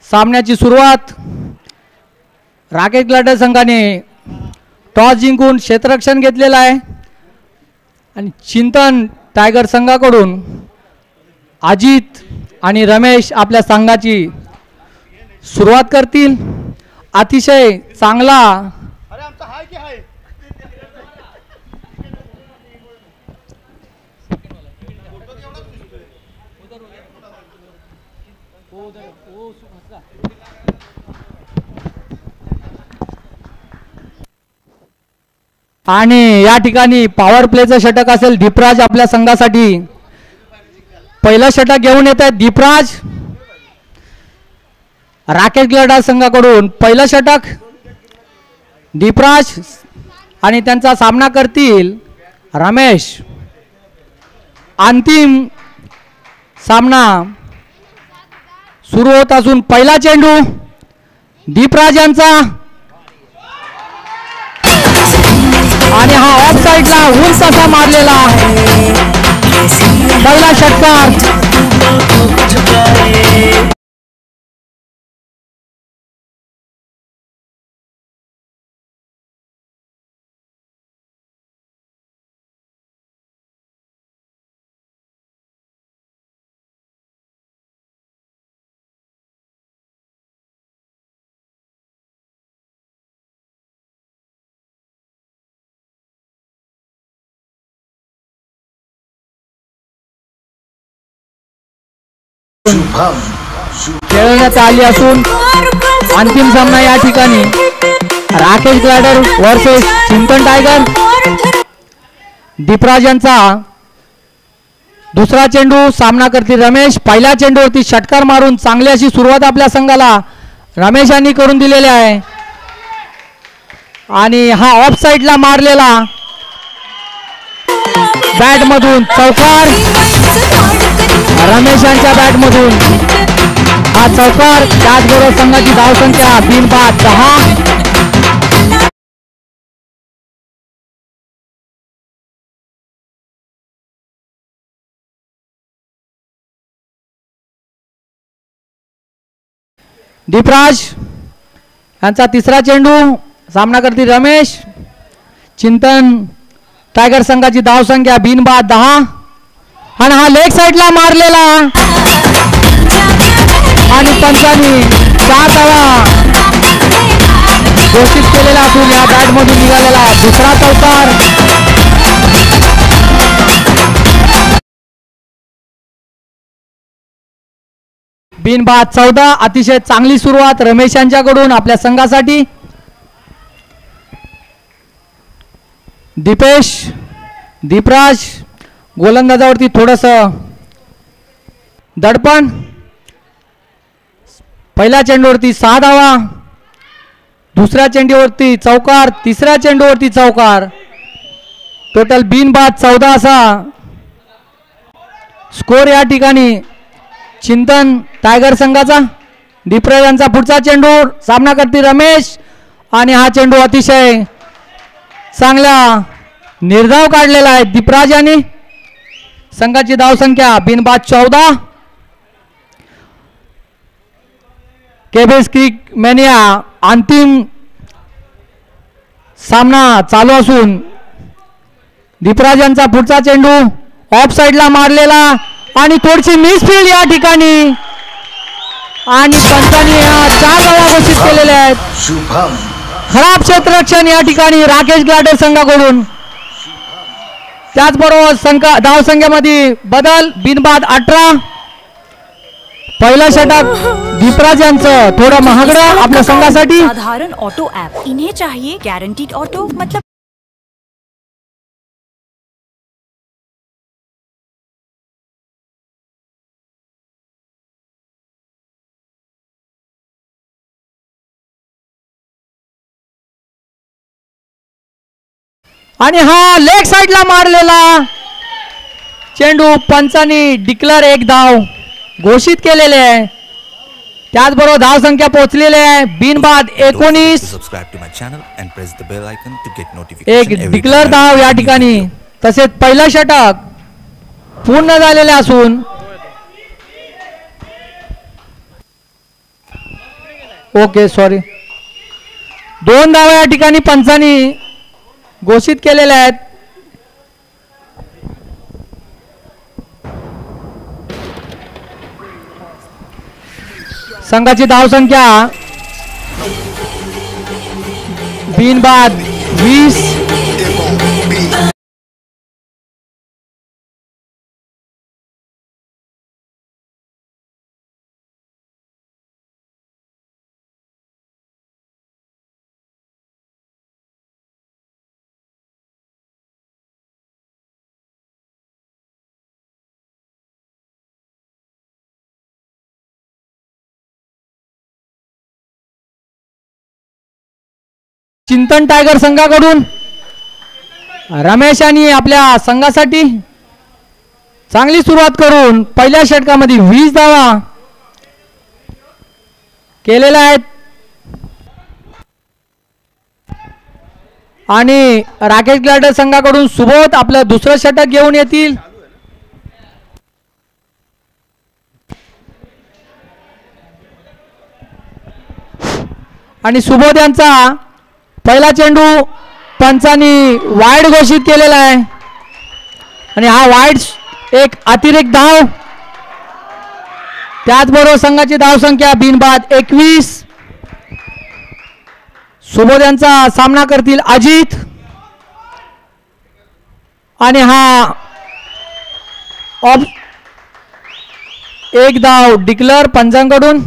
सामन्याची सुरुवात राकेश ग्लाडर संघाने टॉस जिंकून क्षेत्ररक्षण घेतलेला आहे आणि चिंतन टायगर संघाकडून अजित आणि रमेश आपल्या संघाची सुरुवात करतील. अतिशय चांगला आणि या ठिकाणी पॉवर प्लेचं षटक असेल. दीपराज आपल्या संघासाठी पहिलं षटक घेऊन येत आहेत. दीपराज राकेश ग्लाडर संघाकडून पहिलं षटक. दीपराज आणि त्यांचा सामना करतील रमेश. अंतिम सामना सुरू होत असून पहिला चेंडू दीपराज यांचा आणि हा ऑफ साइडला उंच असा मारलेला पहिला षटकार. खेळण्यात आली असून अंतिम सामना या ठिकाणी राकेश ग्लाडर वर्सेस चिंतन टायगर. दीपराज यांचा दुसरा चेंडू सामना करतील रमेश. पहिल्या चेंडूवरती षटकार मारून चांगली अशी सुरुवात आपल्या संघाला रमेश यांनी करून दिलेली आहे आणि हा ऑफ साइडला मारलेला बॅट मधून चौकार. रमेश यांच्या बॅट मधून हा चौकार. त्याचबरोबर संघाची धावसंख्या 3-5-10. दीपराज यांचा तिसरा चेंडू सामना करतील रमेश. चिंतन टायगर संघाची धावसंख्या 3-10 आणि हा लेग साइडला मारलेला आणि पंचांनी 4 धावा घोषित केलेला असून या बॅट मधून निघालेला दुसरा चौकार. बिनबाद 14. अतिशय चांगली सुरुवात रमेश यांच्याकडून आपल्या संघासाठी. दीपराज गोलंदाजावरती थोडस दडपण. पहिल्या चेंडूवरती 6 धावा. दुसऱ्या चेंडूवरती चौकार. तिसऱ्या चेंडूवरती चौकार. टोटल बिनबाद 14 असा स्कोर या ठिकाणी चिंतन टायगर संघाचा. दीपराज यांचा पुढचा चेंडू सामना करतील रमेश आणि हा चेंडू अतिशय चांगला निर्धाव काढलेला आहे दीपराज यांनी. संघाची धावसंख्या बिनबाद 14. केबेस क्रिक मॅनिया अंतिम सामना चालू असून दीपराज यांचा पुढचा चेंडू ऑफ साइडला मारलेला आणि थोडीशी मिसफील्ड या ठिकाणी आणि पंचांनी 4 धावा घोषित केलेल्या आहेत. खराब क्षेत्ररक्षण या ठिकाणी राकेश ग्लाडर संघाकडून. त्याचबरोबर धावसंख्येमध्ये बदल. बिनबाद 18. पहिलं षटक दीपराज यांचं थोडं महागडं आपल्या संघासाठी. साधारण ऑटो ऍप इन्हें चाहिए गारंटीड ऑटो मतलब. आणि हा लेग साइडला मारलेला चेंडू पंचांनी डिक्लेअर 1 धाव घोषित केलेले आहे. त्याचबरोबर धावसंख्या पोहोचलेली आहे बिनबाद 19. एक डिक्लेअर धाव या ठिकाणी. तसेच पहिलं षटक पूर्ण झालेले असून ओके सॉरी 2 धावा या ठिकाणी पंचांनी घोषित केलेल्या आहेत. संघाची धावसंख्या बिनबाद 20. चिंतन टायगर संघाकडून रमेश यांनी आपल्या संघासाठी चांगली सुरुवात करून पहिल्या षटकामध्ये 20 धावा केलेल्या आहेत. आणि राकेश ग्लायडर संघाकडून सुबोध आपलं दुसरं षटक घेऊन येतील. आणि सुबोध यांचा पहिला चेंडू पंचांनी वाईड घोषित केलेला आहे आणि हा वाईड एक अतिरिक्त धाव. त्याचबरोबर संघाची धावसंख्या बिनबाद 21. सुबोध यांचा सामना करतील अजित आणि हा एक धाव डिक्लेअर पंचांकडून.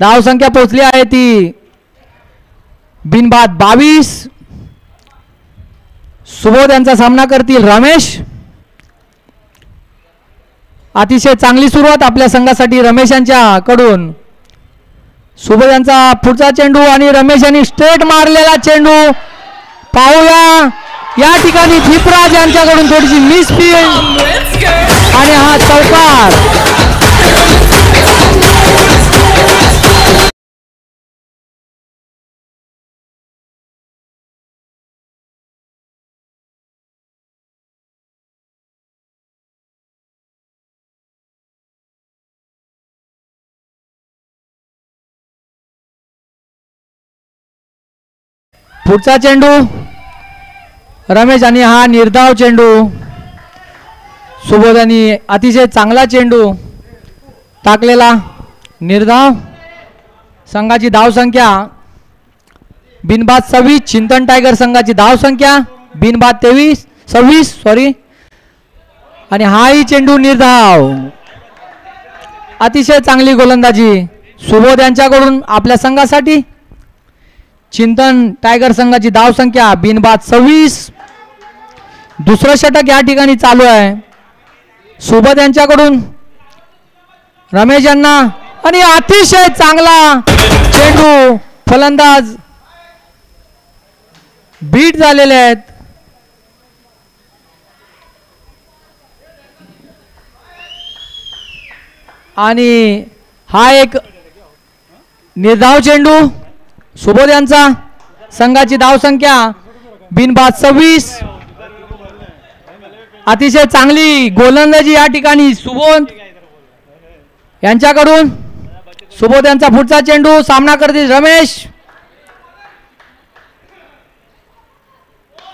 धावसंख्या पोहोचली आहे ती बिनबाद 22. सुबोध यांचा सामना करतील रमेश. अतिशय चांगली सुरुवात आपल्या संघासाठी रमेश यांच्याकडून. सुबोध यांचा पुढचा चेंडू आणि रमेश यांनी स्ट्रेट मारलेला चेंडू पाहूया. या ठिकाणी दीपराज यांच्याकडून थोडीशी मिस फील्ड आणि हा चौकार. पुढचा चेंडू रमेश आणि हा निर्धाव चेंडू. सुबोध यांनी अतिशय चांगला चेंडू टाकलेला निर्धाव. संघाची धावसंख्या बिनबाद 26. चिंतन टायगर संघाची धावसंख्या बिनबाद 26 सॉरी. आणि हाही चेंडू निर्धाव. अतिशय चांगली गोलंदाजी सुबोध यांच्याकडून आपल्या संघासाठी. चिंतन टायगर संघाची धावसंख्या बिनबाद 26. दुसरं षटक या ठिकाणी चालू आहे. सुबोध यांच्याकडून रमेश यांना आणि अतिशय चांगला चेंडू. फलंदाज बीट झालेले आहेत. आणि हा एक निर्धाव चेंडू सुबोध यांचा. संघाची धावसंख्या बिनबाद 26. अतिशय चांगली गोलंदाजी या ठिकाणी सुबोध यांच्याकडून. सुबोध यांचा पुढचा चेंडू सामना करतील रमेश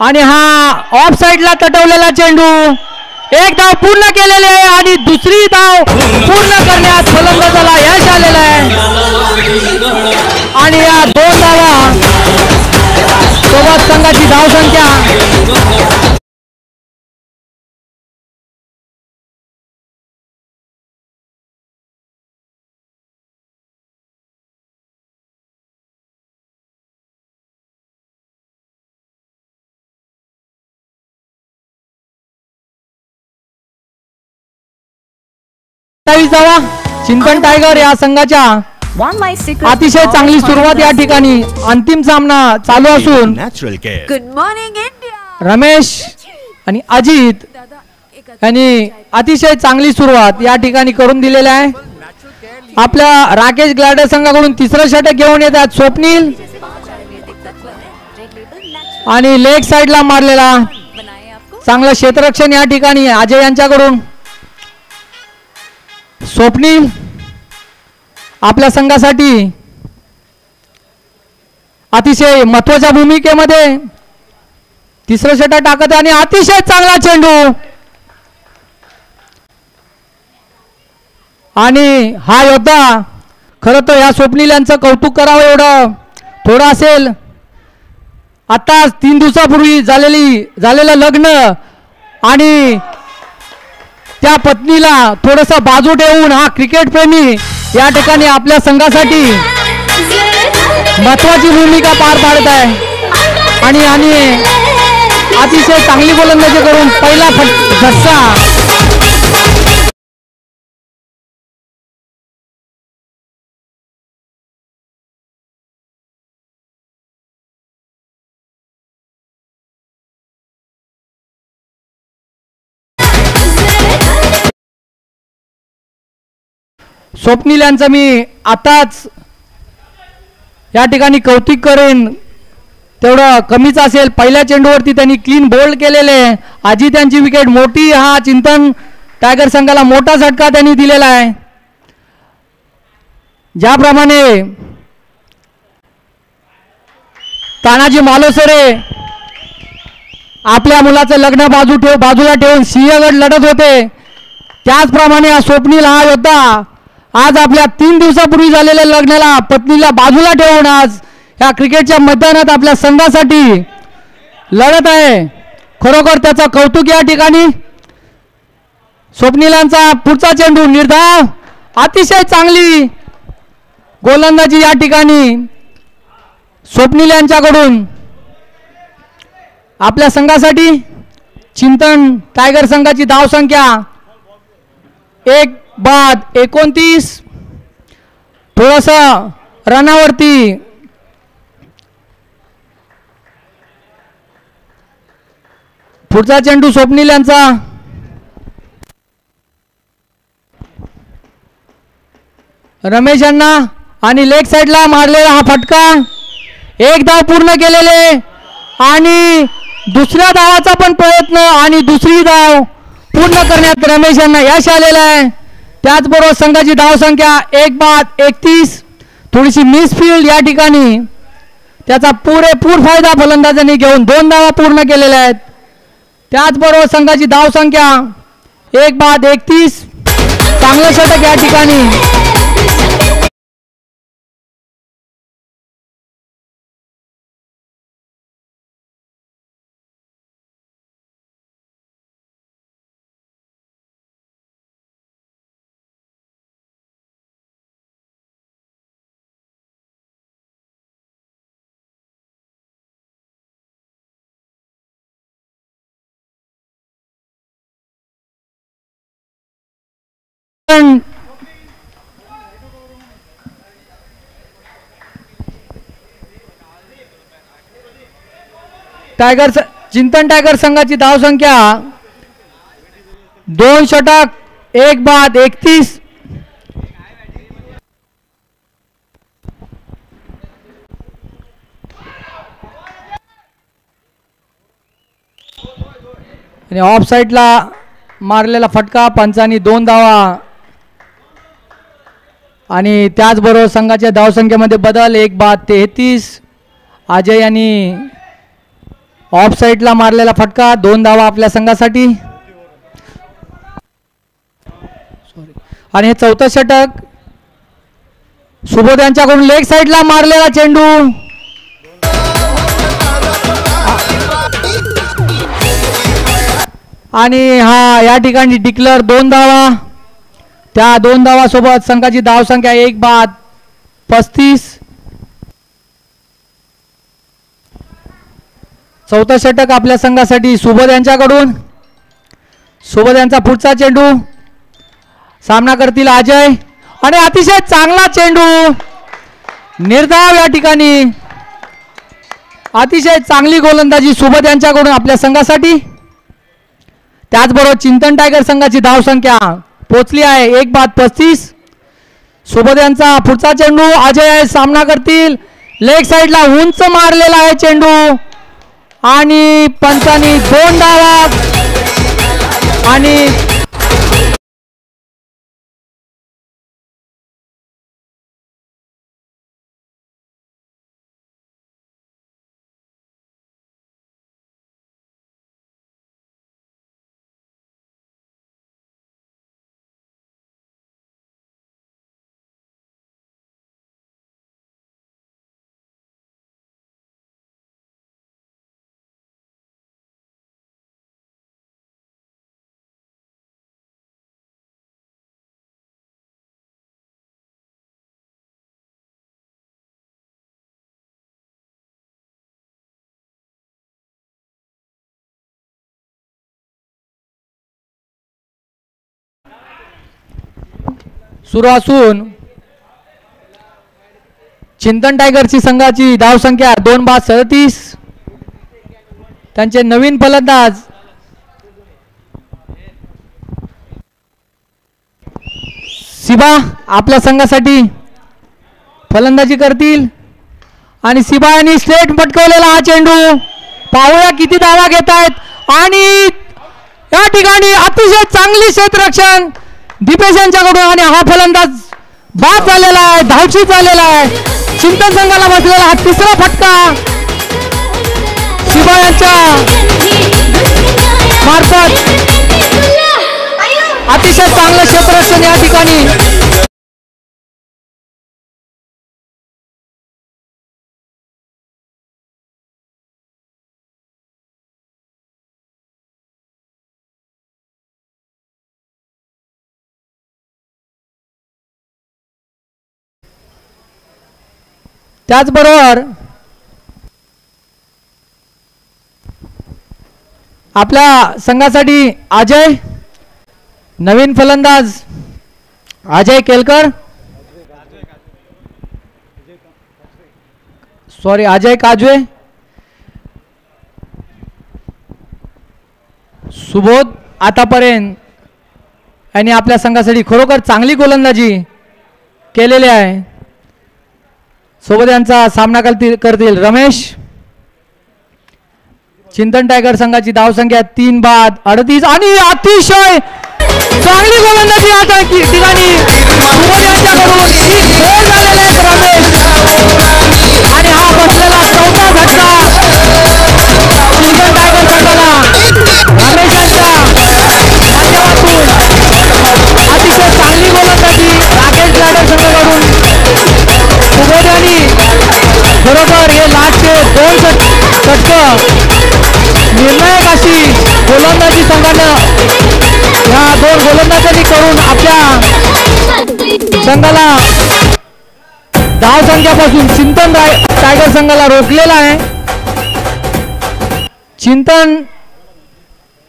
आणि हा ऑफ साइडला तटवलेला चेंडू. एक धाव पूर्ण केलेली आहे आणि दुसरी धाव पूर्ण करण्यात फलंदाजाला यश आलेलं आहे. आणि या 2 धावा सोबत संघाची धावसंख्या धावा. चिंतन टायगर या संघाच्या अतिशय चांगली सुरुवात या ठिकाणी. अंतिम सामना चालू असून गुड मॉर्निंग इंडिया. रमेश आणि अजित यांनी अतिशय चांगली सुरुवात या ठिकाणी करून दिलेली आहे. आपल्या राकेश ग्लायडर संघाकडून तिसरं षटक घेऊन येतात स्वप्नील आणि लेग साइडला मारलेला चांगलं क्षेत्ररक्षण या ठिकाणी अजय यांच्याकडून. स्वप्नील आपल्या संघासाठी अतिशय महत्वाच्या भूमिकेमध्ये तिसरं षटक टाकत आहे आणि अतिशय चांगला चेंडू आणि हा योद्धा खरं तर या स्वप्नील यांचं कौतुक करावं एवढं थोडं असेल. आता 3 दिवसापूर्वी झालेलं लग्न आणि त्या पत्नीला थोडंसं बाजू ठेवून हा क्रिकेट प्रेमी या ठिकाणी आपल्या संघासाठी महत्वाची भूमिका पार पाडत आहे आणि अतिशय चांगली गोलंदाजी करून पहिला झटका. स्वप्नील यांचं मी आताच या ठिकाणी कौतुक करेन तेवढं कमीच असेल. पहिल्या चेंडूवरती त्यांनी क्लीन बोल्ड केलेले. आजी त्यांची विकेट मोठी. हा चिंतन टायगर संघाला मोठा झटका त्यांनी दिलेला आहे. ज्याप्रमाणे तानाजी मालोसरे आपल्या मुलाचं लग्न बाजूला ठेवून सिंहगड लढत होते, त्याचप्रमाणे हा स्वप्नील हा योद्धा आज आपल्या 3 दिवसापूर्वी झालेल्या लग्नाला पत्नीला बाजूला ठेवून आज या क्रिकेटच्या मैदानात आपल्या संघासाठी लढत आहे. खरोखर त्याचा कौतुक या ठिकाणी. स्वप्नीलांचा पुढचा चेंडू निर्धाव. अतिशय चांगली गोलंदाजी या ठिकाणी स्वप्नील यांच्याकडून आपल्या संघासाठी. चिंतन टायगर संघाची धाव संख्या 1-29. थोडस रनावरती पुढचा चेंडू स्वप्नील यांचा. रमेश यांना आणि लेग साइडला मारलेला हा फटका. एक धाव पूर्ण केलेले आणि दुसऱ्या धावाचा पण प्रयत्न आणि दुसरी धाव पूर्ण करण्यात रमेश यांना यश आलेलं आहे. त्याचबरोबर संघाची धाव संख्या 1-31. थोडीशी मिसफील्ड या ठिकाणी त्याचा पुरेपूर फायदा फलंदाजांनी घेऊन 2 धावा पूर्ण केलेल्या आहेत. त्याचबरोबर संघाची धाव संख्या 1-31. चांगलं षटक या ठिकाणी. चिंतन टायगर संघाची धाव संख्या 2 षटक 1-31. आणि ऑफ साइडला मारलेला फटका. पंचांनी 2 धावा आणि त्याचबरोबर संघाच्या धावसंख्येमध्ये बदल. 1-33. अजय यांनी ऑफ साइडला मारलेला फटका. 2 धावा आपल्या संघासाठी. आणि हे चौथं षटक सुबोध यांच्याकडून लेग साइडला मारलेला चेंडू आणि हा या ठिकाणी डिक्लेअर 2 धावा. त्या 2 धावा सोबत संघाची धाव संख्या 1-35. चौथा षटक आपल्या संघासाठी सुबोध यांच्याकडून. सुबोध यांचा पुढचा चेंडू. सामना करतील अजय आणि अतिशय चांगला चेंडू निर्धाव या ठिकाणी. अतिशय चांगली गोलंदाजी सुबोध यांच्याकडून आपल्या संघासाठी. त्याचबरोबर चिंतन टायगर संघाची धाव संख्या पोचली आहे 1-35. सुबोध यांचा पुढचा चेंडू. अजय सामना करतील. लेग साइडला उंच मारलेला आहे चेंडू आणि पंचांनी 2 धावा आणि सुरू असून चिंतन टायगरची संघाची धावसंख्या 2:37. त्यांचे नवीन फलंदाज सिबा आपल्या संघासाठी फलंदाजी करतील आणि सिबा यांनी स्ट्रेट पटकवलेला हा चेंडू पाहूया किती धावा घेत आहेत आणि या ठिकाणी अतिशय चांगली क्षेत्ररक्षण दीपेश यांच्याकडून आणि हा फलंदाज बाद झालेला आहे, धावशीत झालेला आहे. चिंतन संघाला बसलेला हा तिसरा फटका सिबा यांच्या मार्फत अतिशय चांगलं क्षेत्ररक्षण या ठिकाणी त्याचबरोबर आपल्या संघासाठी अजय नवीन फलंदाज अजय केलकर अजय काजवे सुबोध आतापर्यंत यांनी आपल्या संघासाठी खरोखर चांगली गोलंदाजी केलेली आहे. सोबत यांचा सामना करतील रमेश. चिंतन टायगर संघाची धावसंख्या 3:38 आणि अतिशय चांगली गोलंदाजी आता ठिकाणी सुबोध यांच्याकडून गोल झालेले आहेत रमेश आणि हा बसलेला चौथा झटका चिंतन टायगर संघाला रमेश यांच्या माध्यमातून अतिशय चांगली गोलंदाजी राकेश ग्लायडर संघाकडून सुबोध यांनी बरोबर हे लास्टचे 2 षटक निर्णायक अशी गोलंदाजी संघानं या 2 गोलंदाजांनी करून आपल्या संघाला धावसंख्यापासून चिंतन टायगर संघाला रोखलेला आहे. चिंतन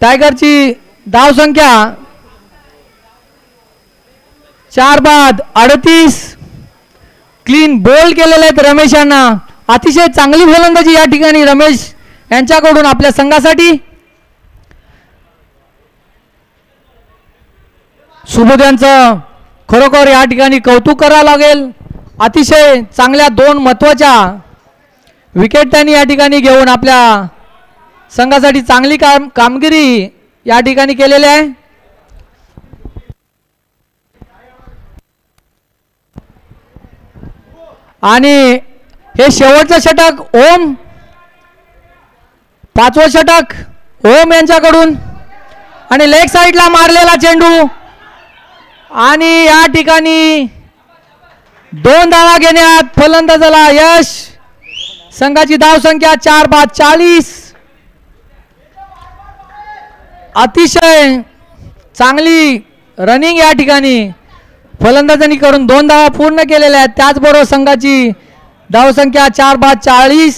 टायगरची धावसंख्या 4:38. क्लीन बोल्ड केलेले आहेत रमेश यांना. अतिशय चांगली गोलंदाजी या ठिकाणी रमेश यांच्याकडून आपल्या संघासाठी. सुबोध यांचं खरोखर या ठिकाणी कौतुक करावं लागेल. अतिशय चांगल्या 2 महत्त्वाच्या विकेट त्यांनी या ठिकाणी घेऊन आपल्या संघासाठी चांगली कामगिरी या ठिकाणी केलेली आहे. आणि हे शेवटचं षटक ओम 5वं षटक ओम यांच्याकडून आणि लेग साइडला मारलेला चेंडू आणि या ठिकाणी 2 धावा घेण्यात फलंदाजाला यश. संघाची धावसंख्या 4:40. अतिशय चांगली रनिंग या ठिकाणी फलंदाजांनी करून 2 धावा पूर्ण केलेल्या आहेत. त्याचबरोबर संघाची धावसंख्या 4:40.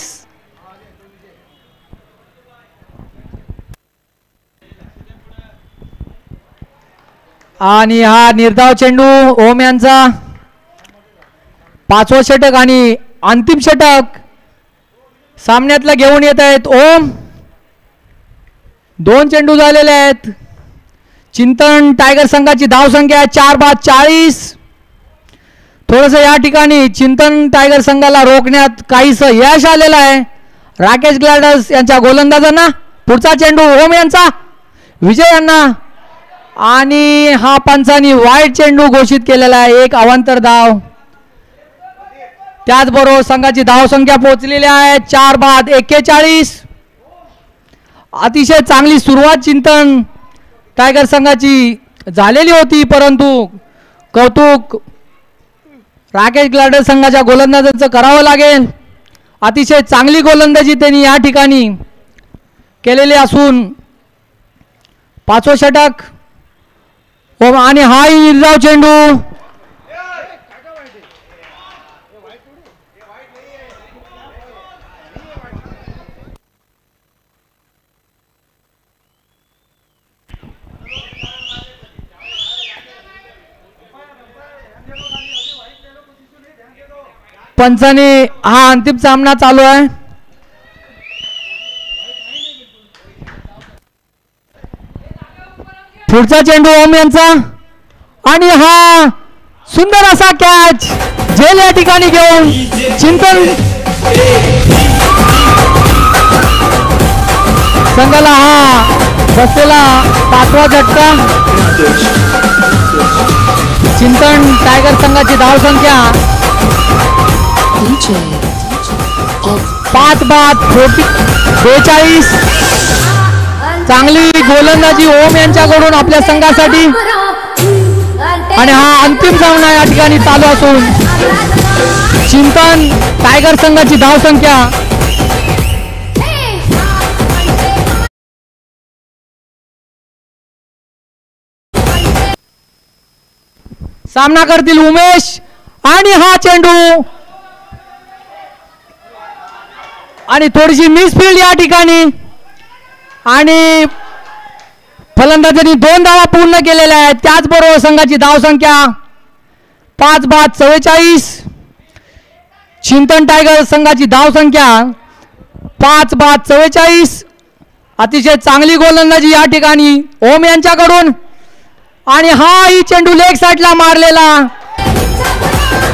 आणि हा निर्धाव चेंडू ओम यांचा 5वं षटक आणि अंतिम षटक सामन्यातला घेऊन येत आहेत ओम. 2 चेंडू झालेले आहेत. चिंतन टायगर संघाची धावसंख्या 4:40. थोडंसं या ठिकाणी चिंतन टायगर संघाला रोखण्यात काहीसं यश आलेलं आहे राकेश ग्लायडर्स यांच्या गोलंदाजांना. पुढचा चेंडू ओम यांचा विजय यांना आणि हा पंचांनी वाईट चेंडू घोषित केलेला आहे. 1 अवांतर धाव. त्याचबरोबर संघाची धावसंख्या पोहोचलेली आहे 4:41. अतिशय चांगली सुरुवात चिंतन टायगर संघाची झालेली होती, परंतु कौतुक राकेश ग्लायडर संघाच्या गोलंदाजांचं करावं लागेल. अतिशय चांगली गोलंदाजी त्यांनी या ठिकाणी केलेली असून 5वं षटक आणि हा निर्धाव चेंडू पंचाने हा अंतिम सामना चालू आहे. पुढचा चेंडू ओम यांचा आणि हा सुंदर असा कॅच झेल या ठिकाणी घेऊन चिंतन संघाला हा बसलेला 5वा झटका. चिंतन टायगर संघाची धावसंख्या 5-42. चांगली गोलंदाजी ओम यांच्याकडून आपल्या संघासाठी आणि हा अंतिम सामना या ठिकाणी चालू असून चिंतन टायगर संघाची धावसंख्या सामना करतील उमेश आणि हा चेंडू आणि थोडीशी मिसफील्ड या ठिकाणी आणि फलंदाजांनी 2 धावा पूर्ण केलेल्या आहेत. त्याचबरोबर संघाची धावसंख्या 5-44. चिंतन टायगर संघाची धावसंख्या 5-44. अतिशय चांगली गोलंदाजी या ठिकाणी ओम यांच्याकडून आणि हा ही चेंडू लेग साइडला मारलेला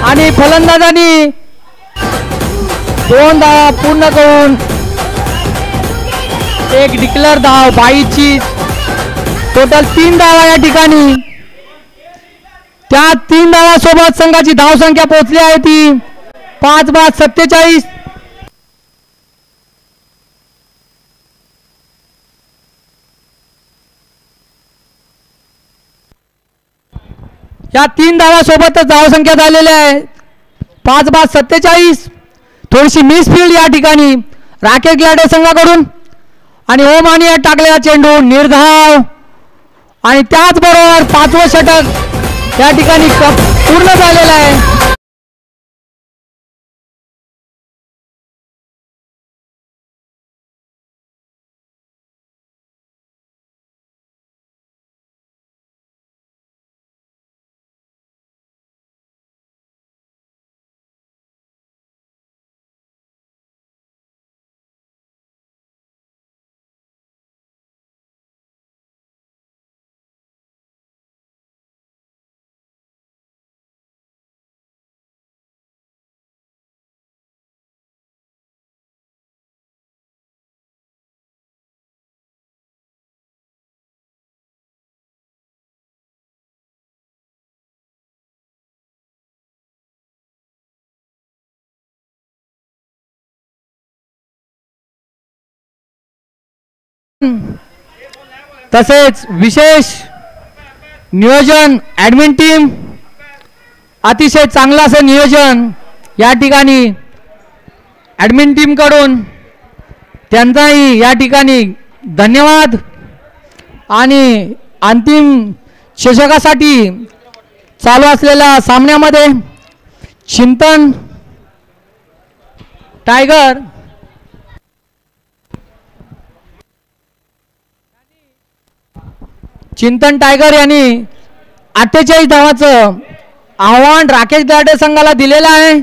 आणि फलंदाजांनी 2 धावा पूर्ण करून एक डिक्लेअर धाव बाईची टोटल 3 धावा या ठिकाणी. त्या 3 धावासोबत संघाची धावसंख्या पोहोचली आहे ती 5-47. या 3 धावासोबतच धावसंख्या झालेल्या आहे 5-47. थोडीशी मिसफील्ड या ठिकाणी राकेश ग्लाडे संघाकडून आणि ओम आणि टाकलेला चेंडू निर्धाव आणि त्याचबरोबर 5वं षटक या ठिकाणी पूर्ण झालेलं आहे. तसेच विशेष नियोजन ॲडमिन टीम अतिशय चांगलं असं नियोजन या ठिकाणी ॲडमिन टीम कडून त्यांचाही या ठिकाणी धन्यवाद. आणि अंतिम चषकासाठी चालू असलेल्या सामन्यामध्ये चिंतन टायगर यांनी 48 धावांचं आव्हान राकेश ग्लाडे संघाला दिलेलं आहे.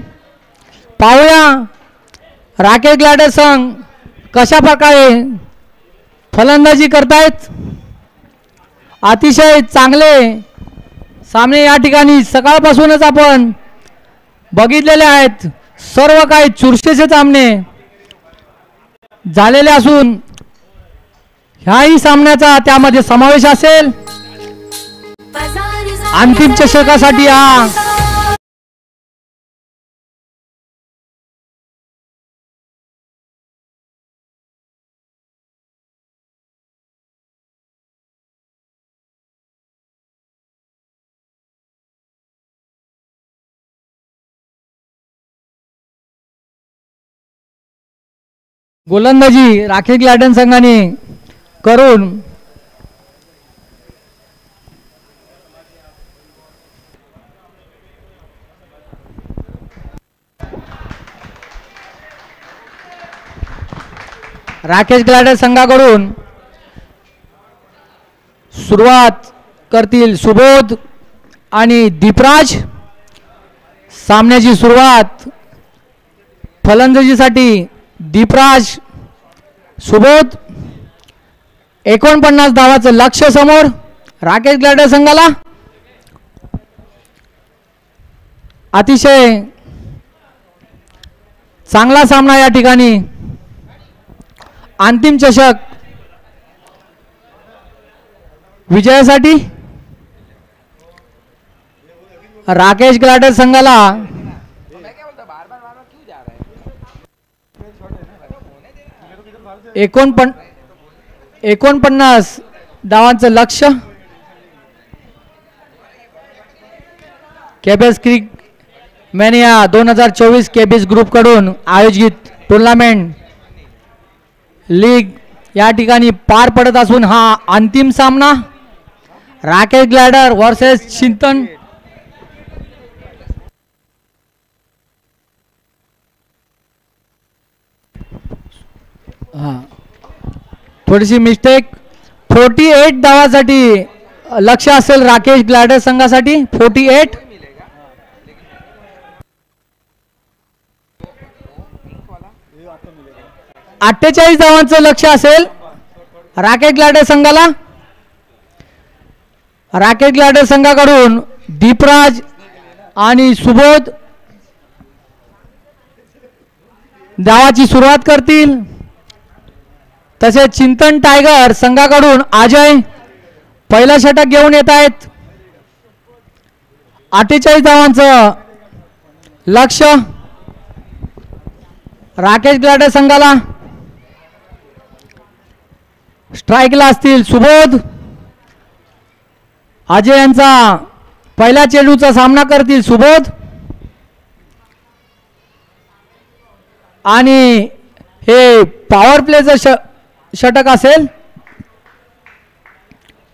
पाहूया राकेश ग्लाडे संघ कशा प्रकारे फलंदाजी करतायत. अतिशय चांगले सामने या ठिकाणी सकाळपासूनच आपण बघितलेले आहेत. सर्व काही चुरशीचे सामने झालेले असून ह्याही सामन्याचा त्यामध्ये समावेश असेल. अंतिम चषकासाठी हा गोलंदाजी राकेश ग्लाडे संघाने करून राकेश ग्लाडे संघाकडून सुरुवात करतील सुबोध आणि दीपराज. सामन्याची सुरुवात फलंदाजीसाठी दीपराज सुबोध 49 धावाचं लक्ष्य समोर राकेश ग्लायडर संघाला. अतिशय चांगला सामना या ठिकाणी. अंतिम चषक विजयासाठी राकेश ग्लायडर संघाला 49 धावांचं लक्ष्य. केबीएस क्रिक मॅनिया 2024 केबीएस ग्रुप कडून आयोजित टुर्नामेंट लीग या ठिकाणी पार पडत असून हा अंतिम सामना राकेश ग्लायडर वर्सेस चिंतन. थोडीशी मिस्टेक. 48 धावासाठी लक्ष्य असेल राकेश ग्लायडर संघासाठी. 48. अठ्ठेचाळीस धावांचं लक्ष्य असेल राकेश ग्लायडर संघाला. राकेश ग्लायडर संघाकडून दीपराज आणि सुबोध धावाची सुरुवात करतील. तसेच चिंतन टायगर संघाकडून अजय पहिला षटक घेऊन येत आहेत. 48 धावांचं लक्ष्य राकेश ग्लायडर संघाला. स्ट्राईकला असतील सुबोध. अजय यांचा पहिल्या चेंडूचा सामना करतील सुबोध. आणि हे पॉवर प्लेचं षटक असेल.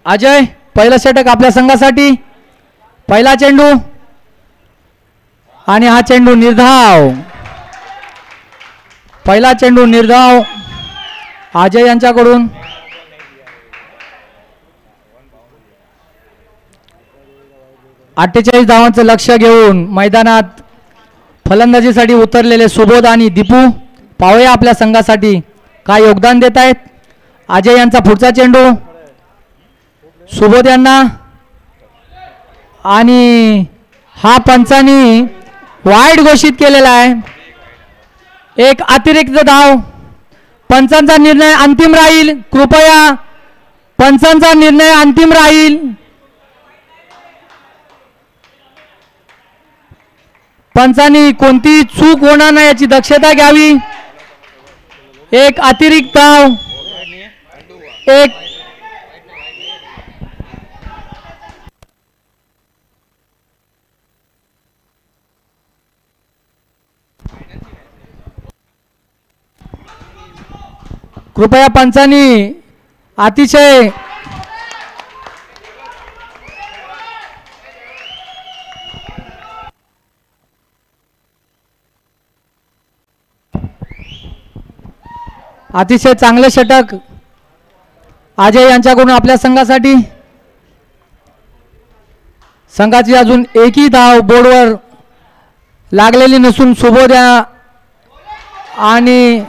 अजय पहिलं षटक आपल्या संघासाठी. पहिला चेंडू आणि हा चेंडू निर्धाव. पहिला चेंडू निर्धाव अजय यांच्याकडून. अठ्ठेचाळीस धावांचं लक्ष घेऊन मैदानात फलंदाजीसाठी उतरलेले सुबोध आणि दीपू पावया आपल्या संघासाठी काय योगदान देत आहेत. अजय यांचा पुढचा चेंडू सुबोध यांना आणि हा पंचांनी वाईड घोषित केलेला आहे. एक अतिरिक्त धाव. पंचांचा निर्णय अंतिम राहील. कृपया पंचांचा निर्णय अंतिम राहील. पंचांनी कोणतीही चूक होणार नाही याची दक्षता घ्यावी. एक अतिरिक्त धाव. एक कृपया पंचांनी अतिशय चांगले षटक अजय यांच्याकडून आपल्या संघासाठी. संघाची अजून एकही धाव बोर्डवर लागलेली नसून सुबोध आणि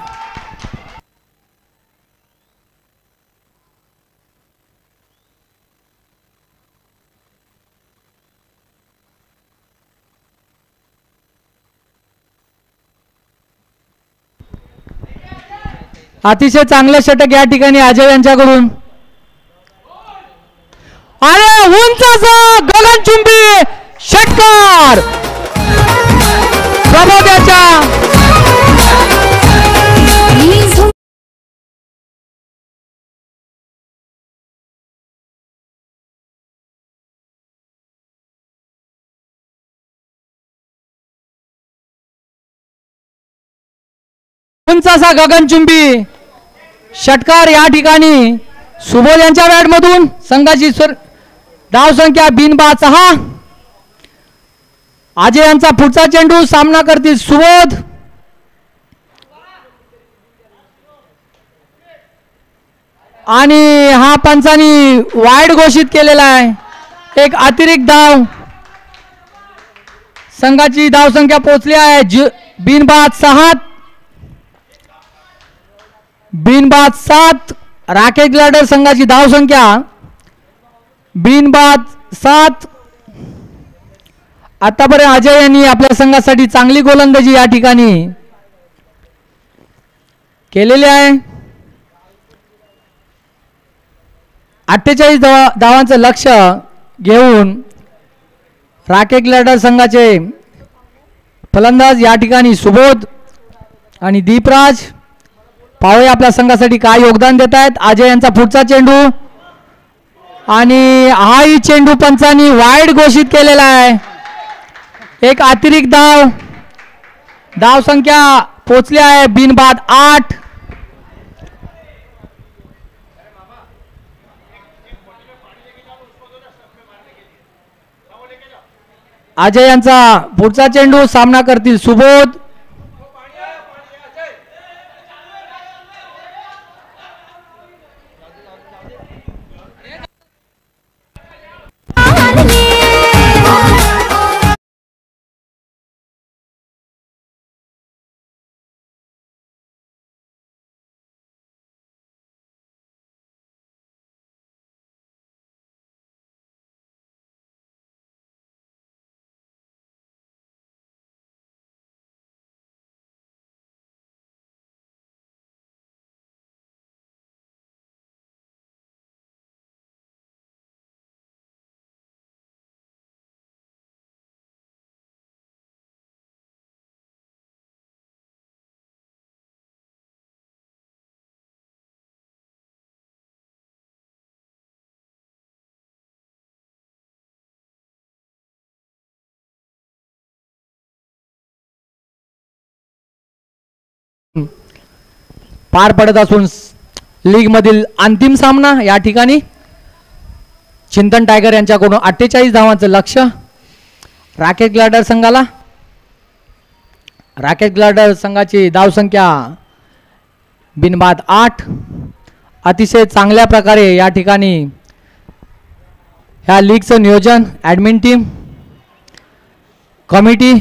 अतिशय चांगलं षटक या ठिकाणी अजय यांच्याकडून. अरे उंचाचा गगनचुंबी षटकार प्रबोध्याच्या उंचाचा गगनचुंबी षटकार या ठिकाणी सुबोध यांच्या बॅटमधून. संघाची धाव संख्या बिनबाद 6. अजय यांचा पुढचा चेंडू सामना करतील सुबोध. आणि हा पंचांनी वाईड घोषित केलेला आहे. एक अतिरिक्त धाव. संघाची धाव संख्या पोहोचली आहे बिनबाद 6. बिनबाद 7. राकेश ग्लाडर संघाची धाव संख्या बिनबाद 7. आतापर्यंत अजय यांनी आपल्या संघासाठी चांगली गोलंदाजी या ठिकाणी केलेली आहे. 48 धावांचं लक्ष घेऊन राकेश ग्लाडर संघाचे फलंदाज या ठिकाणी सुबोध आणि दीपराज पाहूया आपल्या संघासाठी काय योगदान देत आहेत. अजय यांचा पुढचा चेंडू आणि हाही चेंडू पंचांनी वाईड घोषित केलेला आहे. एक अतिरिक्त धाव संख्या पोचली आहे बिनबाद 8. अजय यांचा पुढचा चेंडू सामना करतील सुबोध. पार पडत असून लीग मधील अंतिम सामना या ठिकाणी चिंतन टायगर यांच्याकडून 48 धावांचं लक्ष राकेश ग्लाडर संघाला. राकेश ग्लाडर संघाची धाव संख्या बिनबाद 8. अतिशय चांगल्या प्रकारे या ठिकाणी ह्या लीगचं नियोजन ॲडमिन टीम कमिटी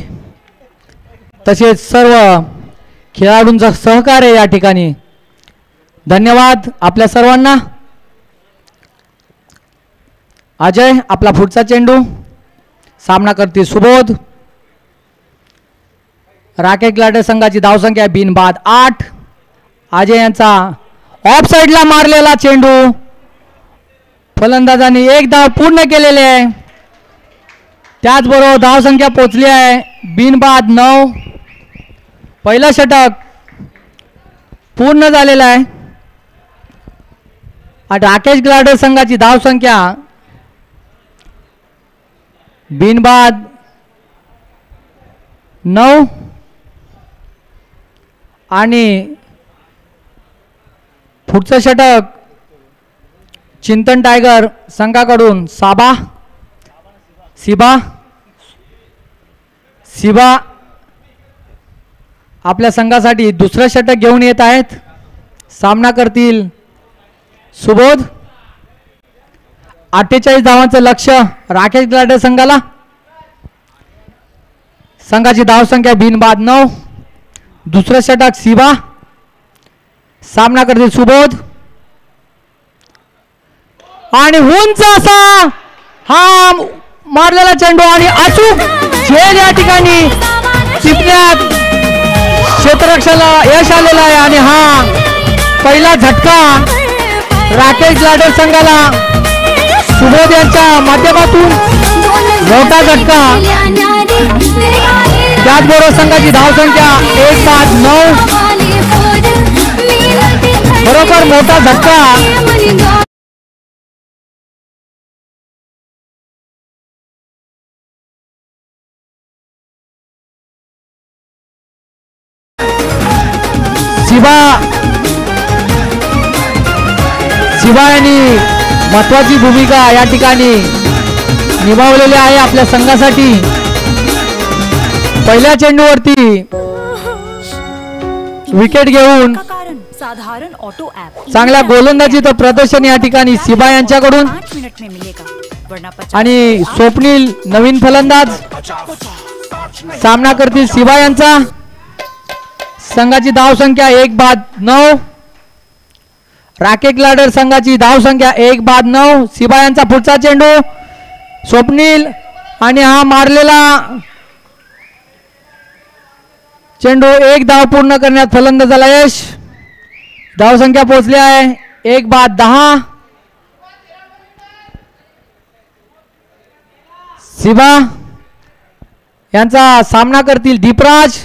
तसेच सर्व खेळाडूंचं सहकार्य या ठिकाणी. धन्यवाद आपल्या सर्वांना. अजय आपला पुढचा चेंडू सामना करते सुबोध. राकेश ग्लाडर संघाची धावसंख्या बिनबाद 8. अजय यांचा ऑफ साइडला मारलेला चेंडू फलंदाजांनी एक धाव पूर्ण केलेले आहे. त्याचबरोबर धावसंख्या पोचली आहे बिनबाद 9. पहिला षटक पूर्ण झालेला आहे. राकेश ग्लाडर संघाची धाव संख्या बिनबाद 9 आणि पुढचं षटक चिंतन टायगर संघाकडून सिबा आपल्या संघासाठी दुसरं षटक घेऊन येत आहेत. सामना करतील सुबोध. 48 धावांचं लक्ष राकेश ग्लाडर संघाला. संघाची धावसंख्या बिनबाद 9. दुसरं षटक सिबा. सामना करतील सुबोध आणि उंच असा हा मारलेला चेंडू आणि अचूक झेल या ठिकाणी टिपण्यात क्षेत्ररक्षणाला यश आलेला आहे. आणि हा पहिला झटका राकेश ग्लाडर संघाला सुबोध यांच्या माध्यमातून मोठा झटका. त्याचबरोबर संघाची धावसंख्या 1-5-9 बरोबर मोठा झटका. सिबा यांनी महत्वाची भूमिका या ठिकाणी निभावलेली आहे आपल्या संघासाठी. पहिल्या चेंडूवरती विकेट घेऊन साधारण ऑटो ऍप चांगल्या गोलंदाजीचं प्रदर्शन या ठिकाणी सिबा यांच्याकडून. 5 मिनट में मिलेगा वरना 50. आणि स्वप्नील नवीन फलंदाज सामना करतील सिबा यांचा. संघाची धाव संख्या 1-9. राकेश ग्लाडर संघाची धाव संख्या 1-9. सिबा यांचा पुढचा चेंडू स्वप्नील आणि हा मारलेला चेंडू 1 धाव पूर्ण करण्यात फलंदाजाला यश. धाव संख्या पोहोचली आहे 1-10. सिबा यांचा सामना करतील दीपराज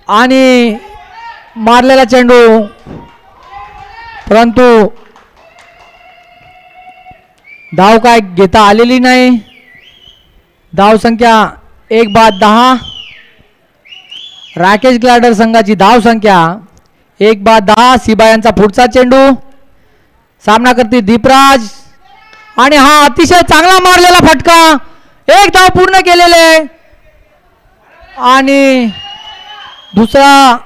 आणि मारलेला चेंडू परंतु धाव काय घेता आलेली नाही. धाव संख्या 1-10. राकेश ग्लाडर संघाची धाव संख्या 1-10. सिबा यांचा पुढचा चेंडू सामना करते दीपराज आणि हा अतिशय चांगला मारलेला फटका. 1 धाव पूर्ण केलेले आणि दुसरा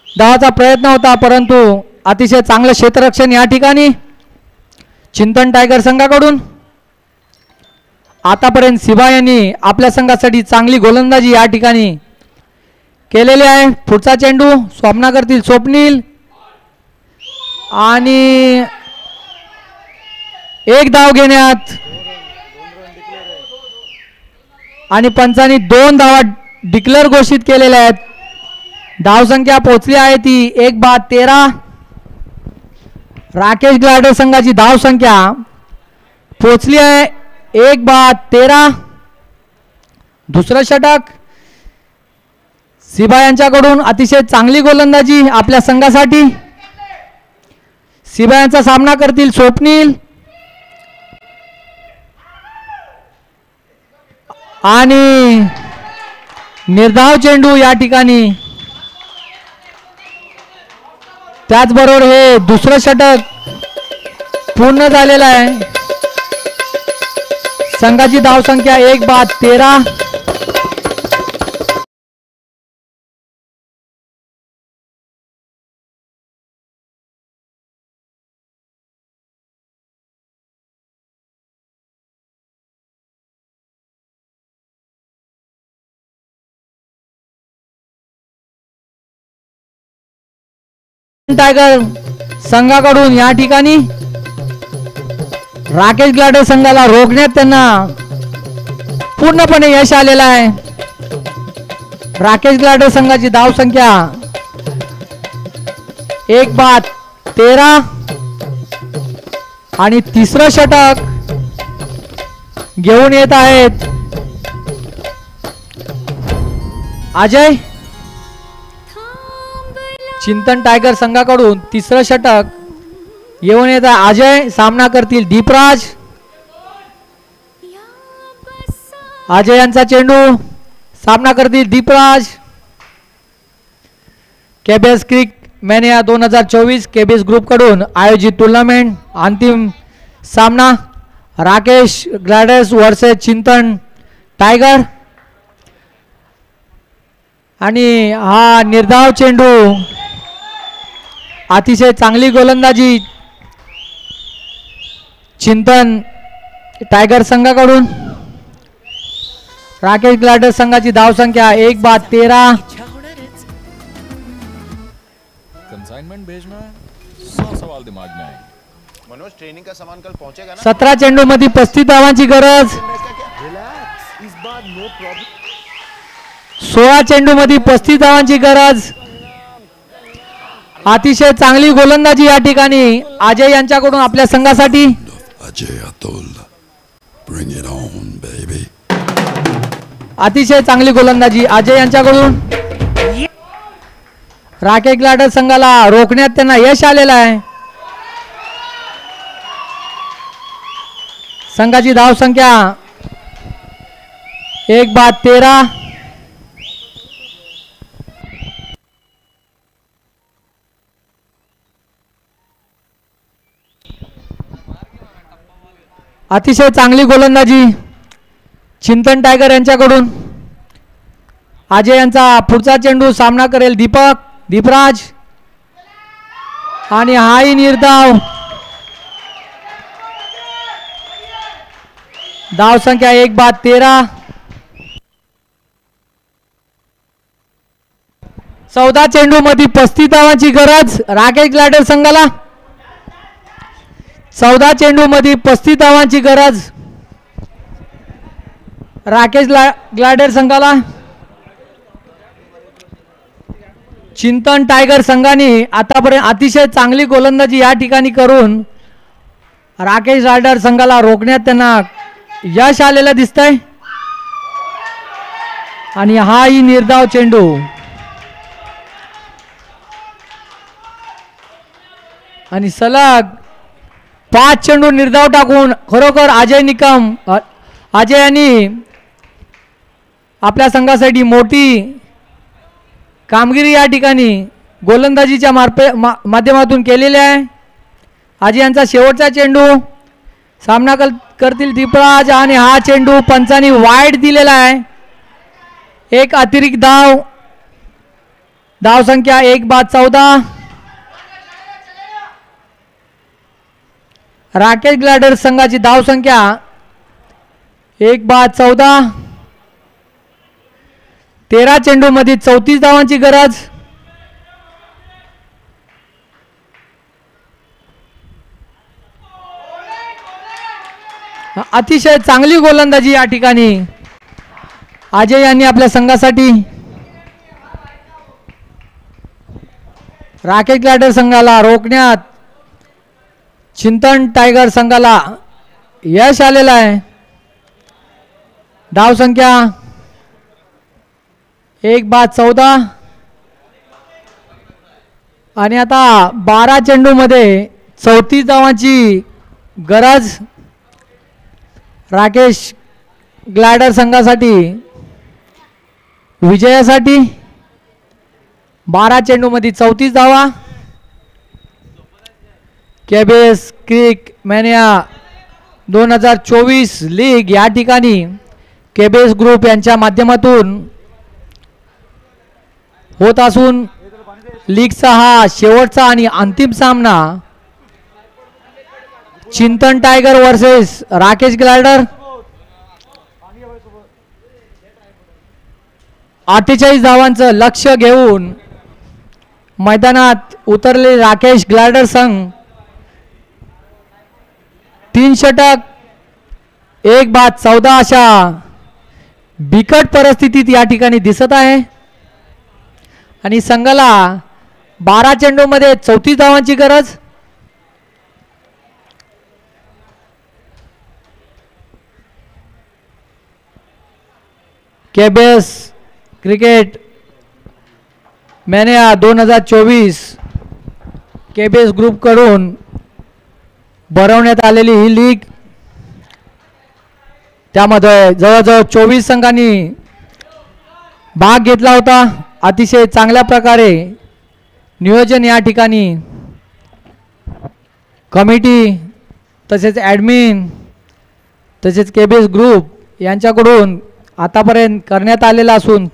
धावाचा प्रयत्न होता परंतु अतिशय चांगलं क्षेत्ररक्षण या ठिकाणी चिंतन टायगर संघाकडून. आतापर्यंत सिबा यांनी आपल्या संघासाठी चांगली गोलंदाजी या ठिकाणी केलेली आहे. पुढचा चेंडू सामना करतील स्वप्नील आणि 1 धाव घेण्यात आणि पंचांनी 2 धावा डिक्लेअर घोषित केलेल्या आहेत. धाव संख्या पोहोचली आहे ती 1-13. राकेश ग्लाडर संघाची धाव संख्या पोहोचली आहे 1-13. दुसरं षटक सिबा यांच्याकडून अतिशय चांगली गोलंदाजी आपल्या संघासाठी. सिबा यांचा सामना करतील स्वप्नील आणि निर्धाव चेंडू या ठिकाणी. त्याचबरोबर हे दुसरं षटक पूर्ण झालेलं आहे. संघाची धाव संख्या 1-13. टायगर संघाकडून या ठिकाणी राकेश ग्लाडर संघाला रोखण्यात त्यांना पूर्णपणे यश आलेलं आहे. राकेश ग्लाडर संघाची धाव संख्या 1-13 आणि तिसरं षटक घेऊन येत आहेत अजय. चिंतन टायगर संघाकडून तिसरं षटक येऊन येत आहे अजय. सामना करतील दीपराज. अजय यांचा चेंडू सामना करतील दीपराज. केबीएस क्रिक मॅनिया 2024 केबीएस ग्रुप कडून आयोजित टुर्नामेंट अंतिम सामना राकेश ग्लाडर्स वर्सेस चिंतन टायगर आणि हा निर्धाव चेंडू अतिशय चांगली गोलंदाजी चिंतन टायगर संघाकडून. राकेश ग्लाडर संघाची धाव संख्या 1-13. कंसाइनमेंट भेजना 100 सवाल दिमाग में आए. मनोज ट्रेनिंग का सामान कल पहुंचेगा ना. 17 चेंडू मध्ये 35 धावांची गरज. 16 चेंडू मध्ये 35 धावांची गरज. अतिशय चांगली गोलंदाजी या ठिकाणी अजय यांच्याकडून आपल्या संघासाठी. Ajay Atul, bring it on, baby. अतिशय चांगली गोलंदाजी अजय यांच्याकडून. राकेश ग्लाडर संघाला रोखण्यात त्यांना यश आलेलं आहे. संघाची धाव संख्या 1-13. अतिशय चांगली गोलंदाजी चिंतन टायगर यांच्याकडून. अजय यांचा पुढचा चेंडू सामना करेल दीपराज आणि हाही निर्धाव. धाव संख्या 1-13. 14 चेंडू मध्ये 35 धावांची गरज राकेश ग्लायडर संघाला. 14 चेंडू मध्ये 35 धावांची गरज राकेश ग्लायडर संघाला. चिंतन टायगर संघाने आतापर्यंत अतिशय चांगली गोलंदाजी या ठिकाणी करून राकेश ग्लायडर संघाला रोखण्यात त्यांना यश आलेलं दिसतंय. आणि हाही निर्धाव चेंडू आणि सलग 5 चेंडू निर्धाव टाकून खरोखर अजय निकम अजय यांनी आपल्या संघासाठी मोठी कामगिरी या ठिकाणी गोलंदाजीच्या माध्यमातून केलेली आहे. अजय यांचा शेवटचा चेंडू सामना करतील दीपराज आणि हा चेंडू पंचांनी वाईड दिलेला आहे. एक अतिरिक्त धाव संख्या 1/14. राकेश ग्लायडर संघाची धाव संख्या 1/14. 13 चेंडू मध्ये 34 धावांची गरज. अतिशय चांगली गोलंदाजी या ठिकाणी अजय यांनी आपल्या संघासाठी राकेश ग्लायडर संघाला रोखण्यात चिंतन टायगर संघाला यश आलेलं आहे. धाव संख्या 1/14 आणि आता 12 चेंडू मध्ये 34 धावांची गरज राकेश ग्लायडर संघासाठी विजयासाठी. 12 चेंडू मध्ये 34 धावा. केबीएस क्रिक मॅनिया 2024 लीग या ठिकाणी केबीएस ग्रुप यांच्या माध्यमातून होत असून लीगचा हा शेवटचा आणि अंतिम सामना चिंतन टायगर वर्सेस राकेश ग्लायडर. 48 धावांचं लक्ष्य घेऊन मैदानात उतरले राकेश ग्लायडर संघ 3 षटक 1/14 अशा बिकट परिस्थितीत या ठिकाणी दिसत आहे. आणि संघाला 12 चेंडू मध्ये 34 धावांची गरज. केबीएस क्रिकेट मॅनिया 2024 केबीएस ग्रुप कडून भरवण्यात आलेली ही लीग. त्यामध्ये जवळजवळ 24 संघांनी भाग घेतला होता. अतिशय चांगल्या प्रकारे नियोजन या ठिकाणी कमिटी तसेच ॲडमिन तसेच केबीएस ग्रुप यांच्याकडून आतापर्यंत करण्यात आलेला असून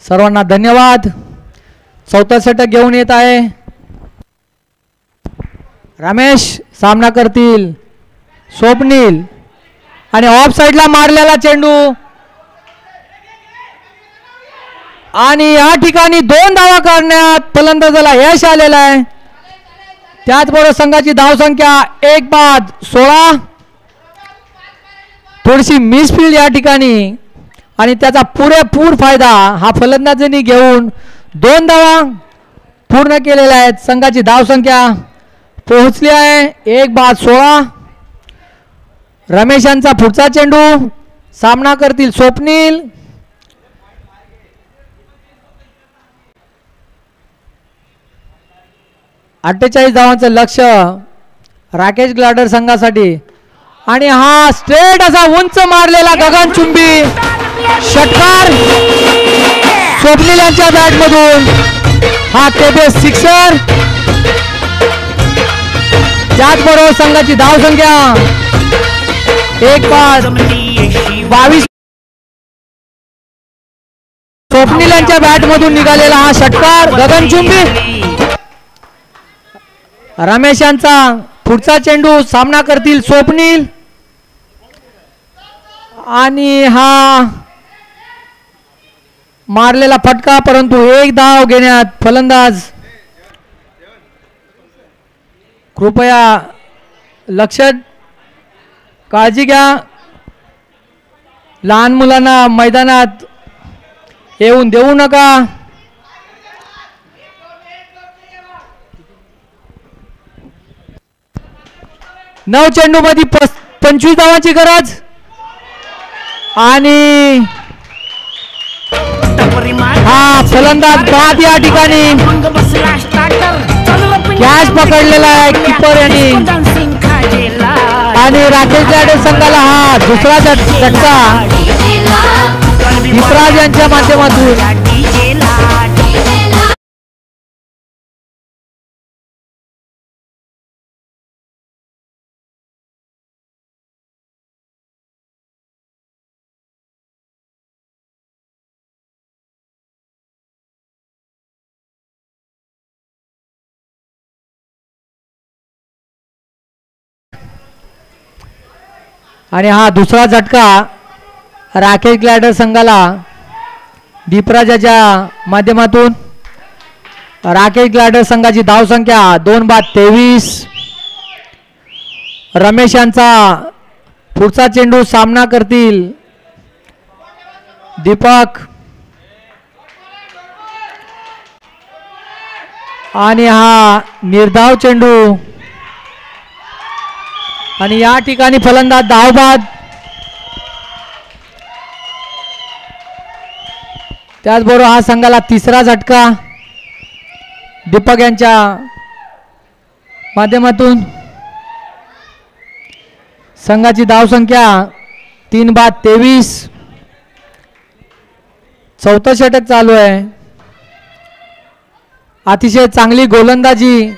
सर्वांना धन्यवाद. 4थं षटक घेऊन येत आहे रमेश. सामना करतील स्वप्नील आणि ऑफ साइडला मारलेला चेंडू आणि या ठिकाणी 2 धावा करण्यात फलंदाजाला यश आलेलं आहे. त्याचबरोबर संघाची धाव संख्या 1/16. थोडीशी मिसफील्ड या ठिकाणी आणि त्याचा पुरेपूर फायदा हा फलंदाजांनी घेऊन 2 धावा पूर्ण केलेल्या आहेत. संघाची धाव संख्या पोहोचली आहे 1/16. रमेश यांचा पुढचा चेंडू सामना करतील स्वप्नील. अठ्ठेचाळीस धावांचं लक्ष्य राकेश ग्लायडर संघासाठी आणि हा स्ट्रेट असा उंच मारलेला गगनचुंबी षटकार स्वप्नील यांच्या बॅट मधून. हा केबीएस सिक्सर. त्याचबरोबर संघाची धाव संख्या 1/22. स्वप्नील यांच्या बॅट मधून निघालेला हा षटकार गगनचुंबी. रमेश यांचा पुढचा चेंडू सामना करतील स्वप्नील आणि हा मारलेला फटका, परंतु एक धाव घेण्यात फलंदाज. कृपया लक्ष काळजी घ्या, लहान मुलांना मैदानात येऊन देऊ नका. नऊ चेंडू मध्ये 25 धावांची गरज आणि हा फलंदाज बाद या ठिकाणी कॅच पकडलेला आहे किपर यांनी आणि राकेश जाडे संघाला हा दुसरा झटका विसराज यांच्या माध्यमातून. आणि हा दुसरा झटका राकेश ग्लॅडर संघाला दीपराजाच्या माध्यमातून. राकेश ग्लॅडर संघाची धावसंख्या 2-23. रमेश यांचा पुढचा चेंडू सामना करतील दीपक आणि हा निर्धाव चेंडू आणि या ठिकाणी फलंदाज धावबाद. त्याचबरोबर हा संघाला तिसरा झटका दीपक यांच्या माध्यमातून. संघाची धावसंख्या 3-23. चौथं षटक चालू आहे. अतिशय चांगली गोलंदाजी,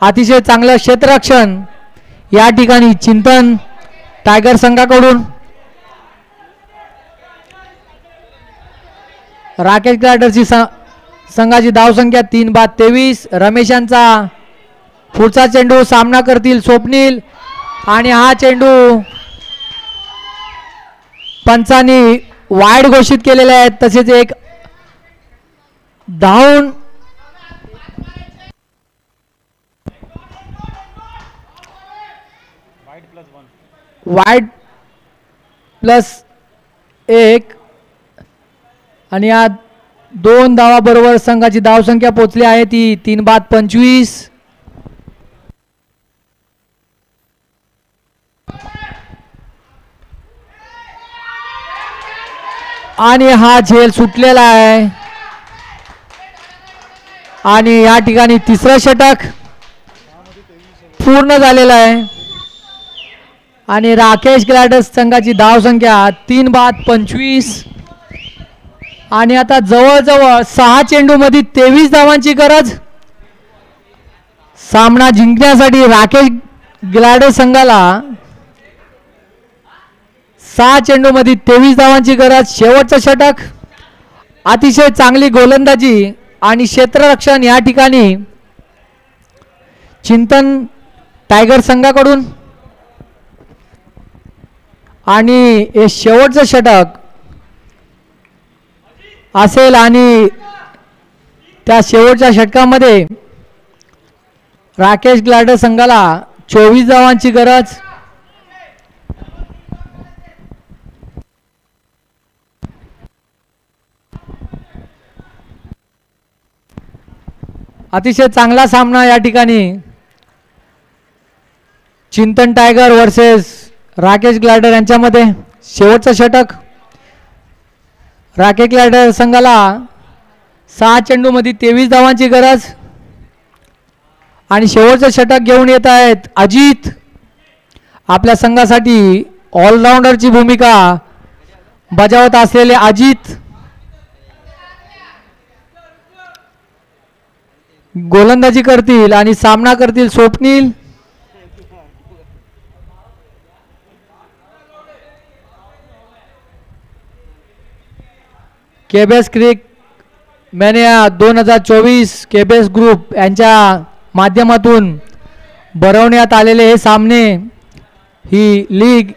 अतिशय चांगलं क्षेत्ररक्षण या ठिकाणी चिंतन टायगर संघाकडून. राकेश ग्लॅडरची संघाची धावसंख्या 3-23. रमेश यांचा पुढचा चेंडू सामना करतील स्वप्नील आणि हा चेंडू पंचांनी वाईड घोषित केलेले आहेत. तसेच एक धावून वाईड +1 आणि या 2 धावा बरोबर संघाची धावसंख्या पोहोचली आहे ती 3-25. आणि हा झेल सुटलेला आहे आणि या ठिकाणी तिसरं षटक पूर्ण झालेलं आहे आणि राकेश ग्लॅडर्स संघाची धावसंख्या 3-25 आणि आता जवळजवळ 6 चेंडूमध्ये 23 धावांची गरज. सामना जिंकण्यासाठी राकेश ग्लॅडर्स संघाला 6 चेंडूमध्ये 23 धावांची गरज. शेवटचं षटक. अतिशय चांगली गोलंदाजी आणि क्षेत्ररक्षण या ठिकाणी चिंतन टायगर संघाकडून आणि हे शेवटचं षटक असेल आणि त्या शेवटच्या षटकामध्ये राकेश ग्लॅडर संघाला 24 धावांची गरज. अतिशय चांगला सामना या ठिकाणी चिंतन टायगर वर्सेस राकेश ग्लॅडर यांच्यामध्ये. शेवटचं षटक. राकेश ग्लॅडर संघाला 6 चेंडूमध्ये 23 धावांची गरज आणि शेवटचं षटक घेऊन येत आहेत अजित. आपल्या संघासाठी ऑलराऊंडरची भूमिका बजावत असलेले अजित. गोलंदाजी करतील आणि सामना करतील स्वप्नील. केबेस क्रिक मॅनिया 2024 केबेस ग्रुप यांच्या माध्यमातून भरवण्यात आलेले हे सामने, ही लीग,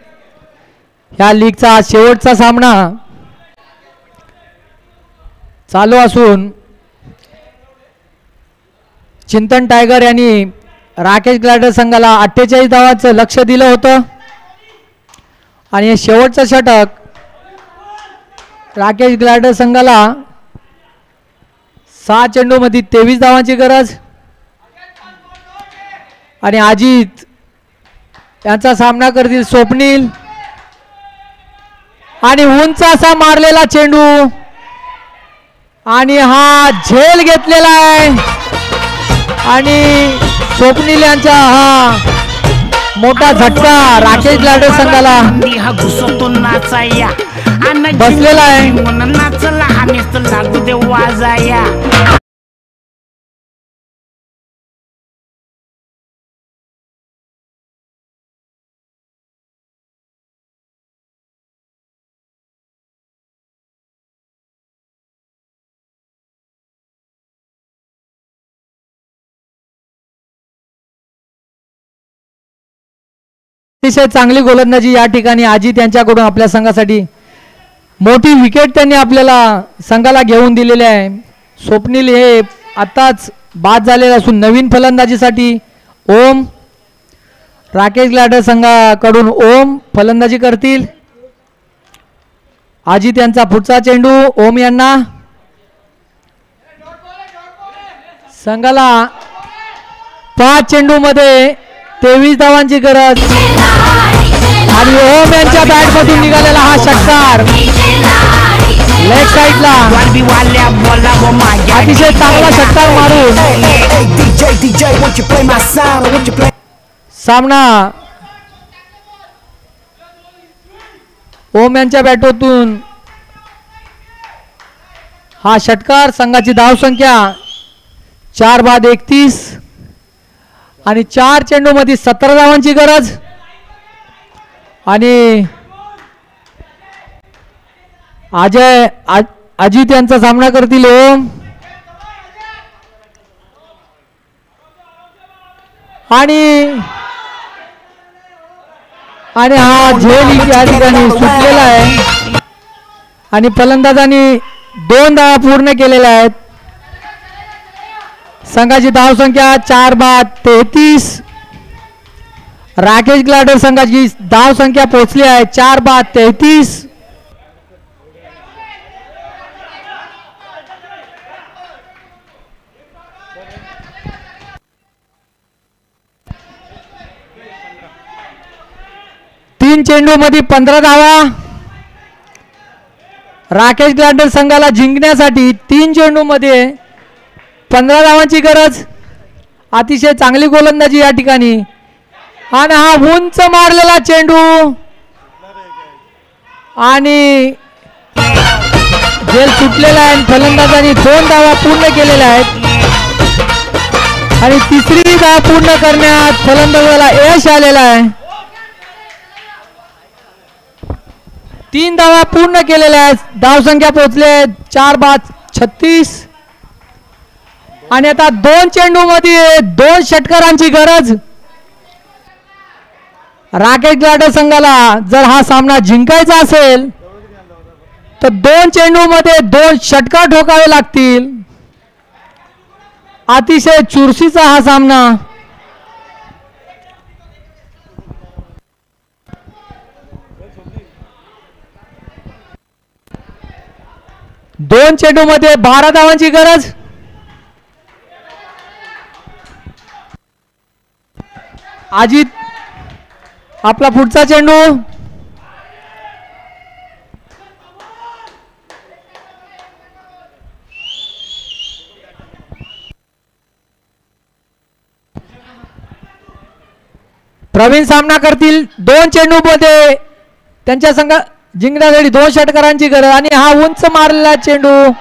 ह्या लीगचा शेवटचा सामना चालू असून चिंतन टायगर यांनी राकेश ग्लायडर संघाला 48 धावांचं लक्ष दिलं होतं आणि हे शेवटचं षटक राकेश ग्लायडर संघाला 6 चेंडूमध्ये 23 धावांची गरज आणि अजित यांचा सामना करतील स्वप्नील आणि उंच असा मारलेला चेंडू आणि हा झेल घेतलेला आहे आणि स्वप्नील यांचा हा मोठा झटका राकेश ग्लायडर संघाला बसलेला आहे. अतिशय चांगली गोलंदाजी या ठिकाणी अजित यांच्याकडून आपल्या संघासाठी मोठी विकेट त्यांनी आपल्याला संघाला घेऊन दिलेले आहे. स्वप्नील हे आताच बाद झालेले असून नवीन फलंदाजीसाठी ओम राकेश ग्लायडर संघाकडून ओम फलंदाजी करतील. अजित यांचा पुढचा चेंडू ओम यांना संघाला 5 चेंडूमध्ये 23 धावांची गरज आणि ओम यांच्या बॅट मधून निघालेला हा षटकार लेग साइडला अतिशय चांगला षटकार मारून सामना ओम यांच्या बॅटमधून हा षटकार संघाची धावसंख्या 4 बाद 31 आणि 4 चेंडूमध्ये 17 धावांची गरज आणि अजित यांचा सामना करतील ओम आणि हा झेल या ठिकाणी सुटलेला आहे आणि फलंदाजांनी 2 धावा पूर्ण केलेल्या आहेत. संघाची धावसंख्या 4 बाद 33 राकेश ग्लायडर संघाची धावसंख्या पोहोचली आहे 4 बाद 33. तीन चेंडू मध्ये 15 धावा राकेश ग्लायडर संघाला जिंकण्यासाठी 3 चेंडू मध्ये 15 धावांची गरज. अतिशय चांगली गोलंदाजी या ठिकाणी आणि हा उंच मारलेला चेंडू आणि झेल सुटलेला आहे. फलंदाजांनी 2 धावा पूर्ण केलेल्या आहेत आणि तिसरी धाव पूर्ण करण्यात फलंदाजाला यश आलेला आहे. 3 धावा पूर्ण केलेल्या आहेत. धावसंख्या पोहोचले 4 बाद 36 आणि आता 2 चेंडू मध्ये 2 षटकारांची गरज. राकेश ग्लायडर संघाला जर हा सामना जिंकायचा असेल तर 2 चेंडू मध्ये 2 षटकार ठोकावे लागतील. अतिशय चुरशीचा हा सामना. दोन चेंडू मध्ये 12 धावांची गरज. अजित आपला पुढचा चेंडू प्रवीण सामना करतील. 2 चेंडू मध्ये त्यांच्या संघ जिंकण्यासाठी 2 षटकारांची गरज आणि हा उंच मारलेला चेंडू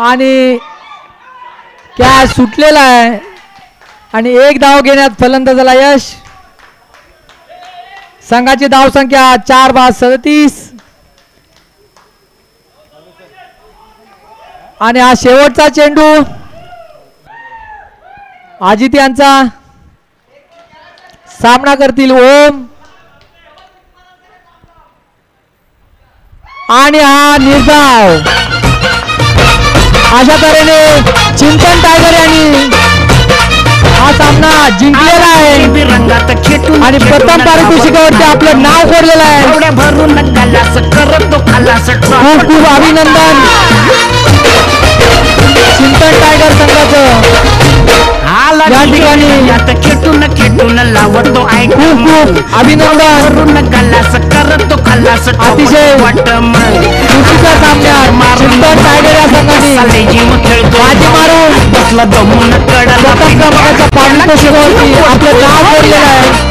आणि कॅच सुटलेला आहे आणि 1 धाव घेण्यात फलंदाजाला यश. संघाची धाव संख्या 4 बाद 37 आणि हा शेवटचा चेंडू अजित यांचा सामना करतील ओम आणि हा निर्धाव. अशा तऱ्हेने चिंतन टायगर यांनी हा सामना जिंकलेला आहे आणि प्रथम पारितोषिकावरती आपलं नाव कोरलेलं आहे. खूप खूप अभिनंदन चिंतन टायगर संघाचं. या ठिकाणी लावतो खूप खूप अभिनंदन. अतिशय खुशीच्या सामन्यात चिंतन टायगर या संघाने बाजी मारून प्रथम क्रमांकाच्या पारितोषिकावरती आपलं नाव कोरलेलं आहे.